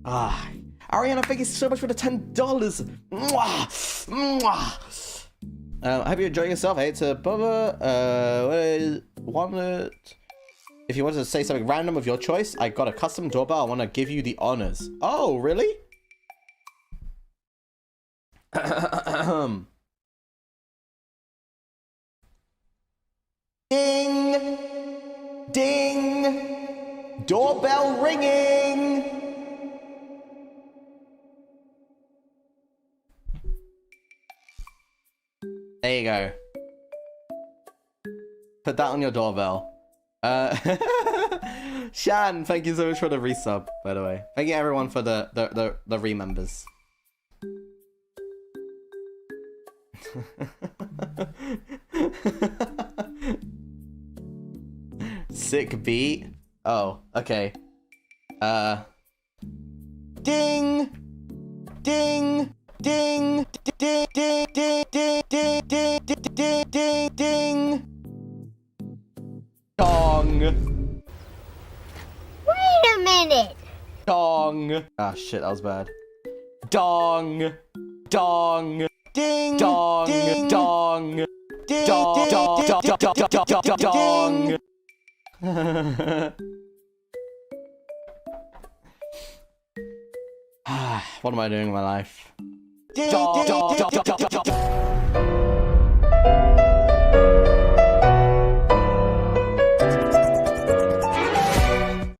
Ah, Ariana, thank you so much for the $10. Mwah! Mwah! I hope you're enjoying yourself. Hey, to Bubba. If you wanted to say something random of your choice, I got a custom doorbell. I want to give you the honors. Oh, really? Ding! Ding! Doorbell ringing! There you go. Put that on your doorbell. Shan, thank you so much for the resub, by the way. Thank you everyone for the remembers. Sick beat. Oh, okay. Ding! Ding! Ding! Ding! Ding! Ding! Ding! Ding! Ding! Ding! Ding! Ding! Dong! Wait a minute! Dong! Ah, shit, that was bad. Dong! Dong! Ding! Dong! Ding! Dong! Ding! Dong! Dong! Dong! What am I doing in my life? Dong!